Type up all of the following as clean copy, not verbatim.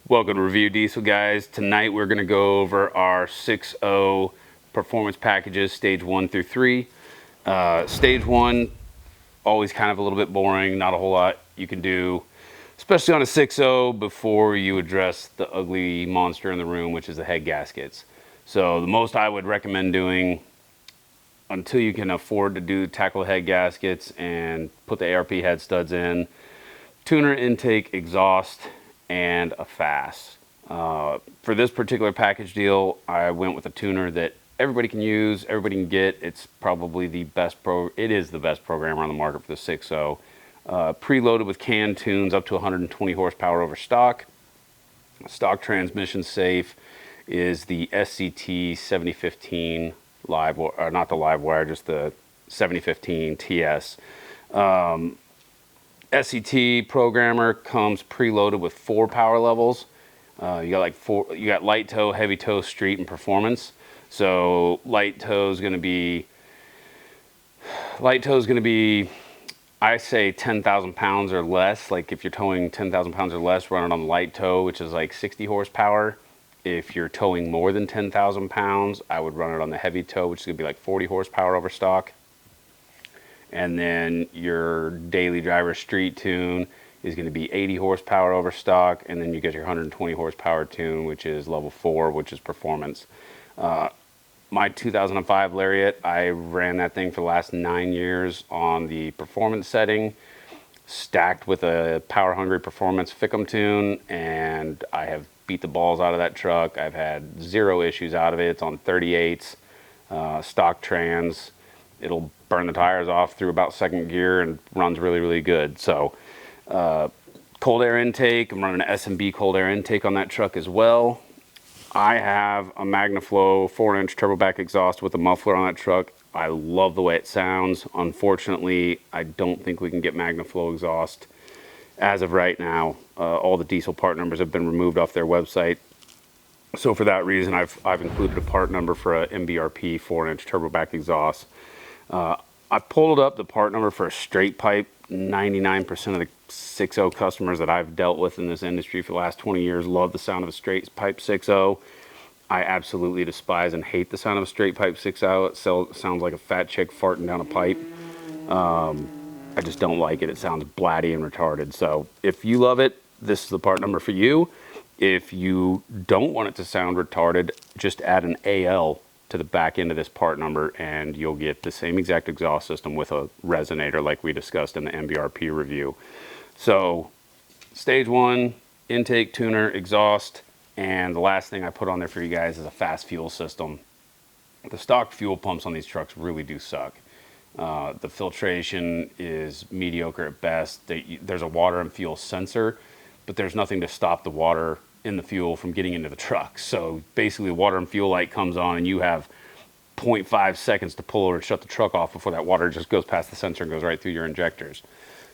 Welcome to Review Diesel, guys. Tonight we're going to go over our 6.0 performance packages, stage 1 through 3. Stage 1, always kind of a little bit boring, not a whole lot you can do, especially on a 6.0 before you address the ugly monster in the room, which is the head gaskets. So the most I would recommend doing until you can afford to tackle head gaskets and put the ARP head studs in, tuner, intake, exhaust, and a FASS. For this particular package deal, I went with a tuner that everybody can use, everybody can get. It's probably the best it is the best programmer on the market for the 6.0. Preloaded with canned tunes up to 120 horsepower over stock. Stock transmission safe is the SCT 7015 live, or not the live wire, just the 7015 TS. SCT programmer comes preloaded with 4 power levels. You got light tow, heavy tow, street, and performance. So light tow is going to be, I say 10,000 pounds or less. Like if you're towing 10,000 pounds or less, run it on the light tow, which is like 60 horsepower. If you're towing more than 10,000 pounds, I would run it on the heavy tow, which is going to be like 40 horsepower over stock. And then your daily driver street tune is going to be 80 horsepower over stock. And then you get your 120 horsepower tune, which is level 4, which is performance. My 2005 Lariat, I ran that thing for the last 9 years on the performance setting, stacked with a power hungry performance Fickum tune, and I have beat the balls out of that truck. I've had 0 issues out of it. It's on 38s, stock trans. It'll burn the tires off through about 2nd gear and runs really, really good. So cold air intake, I'm running an S&B cold air intake on that truck as well. I have a MagnaFlow 4-inch turbo back exhaust with a muffler on that truck. I love the way it sounds. Unfortunately, I don't think we can get MagnaFlow exhaust as of right now. All the diesel part numbers have been removed off their website. So for that reason, I've included a part number for a MBRP 4-inch turbo back exhaust. I pulled up the part number for a straight pipe. 99% of the 6.0 customers that I've dealt with in this industry for the last 20 years love the sound of a straight pipe 6.0. I absolutely despise and hate the sound of a straight pipe 6.0. It sounds like a fat chick farting down a pipe. I just don't like it. It sounds blatty and retarded. So if you love it, this is the part number for you. If you don't want it to sound retarded, just add an AL to the back end of this part number and you'll get the same exact exhaust system with a resonator like we discussed in the MBRP review. So stage 1, intake, tuner, exhaust, and the last thing I put on there for you guys is a FASS fuel system. The stock fuel pumps on these trucks really do suck. The filtration is mediocre at best. There's a water and fuel sensor, but there's nothing to stop the water in the fuel from getting into the truck. So basically, water and fuel light comes on and you have 0.5 seconds to pull or shut the truck off before that water just goes past the sensor and goes right through your injectors.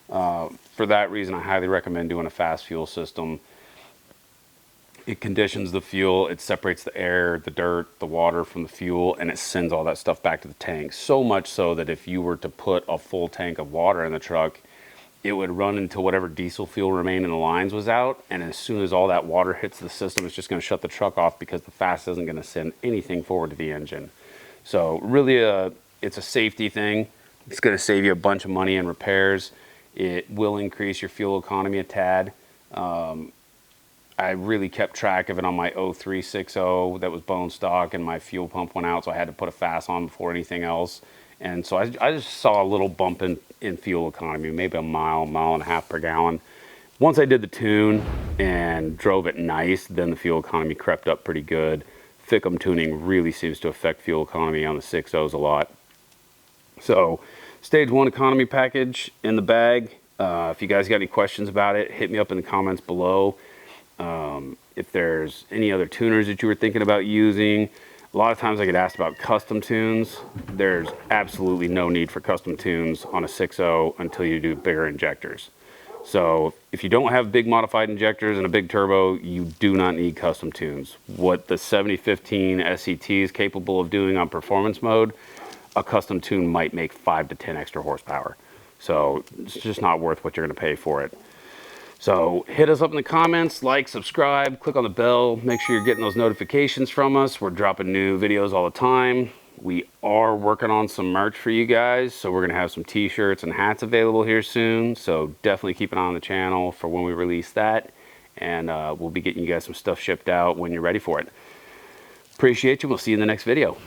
For that reason, I highly recommend doing a FASS fuel system. It conditions the fuel, it separates the air, the dirt, the water from the fuel, and it sends all that stuff back to the tank. So much so that if you were to put a full tank of water in the truck, it would run until whatever diesel fuel remained in the lines was out, and as soon as all that water hits the system, it's just going to shut the truck off because the FASS isn't going to send anything forward to the engine. So really, it's a safety thing. It's going to save you a bunch of money in repairs. It will increase your fuel economy a tad. I really kept track of it on my 03 6.0 that was bone stock, and my fuel pump went out, so I had to put a FASS on before anything else. And so I just saw a little bump in fuel economy, maybe a mile and a half per gallon. Once I did the tune and drove it nice, then the fuel economy crept up pretty good. Fickum tuning really seems to affect fuel economy on the 6.0s a lot. So stage 1 economy package in the bag. If you guys got any questions about it, hit me up in the comments below. If there's any other tuners that you were thinking about using, a lot of times I get asked about custom tunes. There's absolutely no need for custom tunes on a 6.0 until you do bigger injectors. So if you don't have big modified injectors and a big turbo, you do not need custom tunes. What the 7015 SCT is capable of doing on performance mode, a custom tune might make 5 to 10 extra horsepower. So it's just not worth what you're going to pay for it. So hit us up in the comments, like, subscribe, click on the bell, make sure you're getting those notifications from us. We're dropping new videos all the time. We are working on some merch for you guys, so we're gonna have some t-shirts and hats available here soon. So definitely keep an eye on the channel for when we release that, and we'll be getting you guys some stuff shipped out when you're ready for it. Appreciate you. We'll see you in the next video.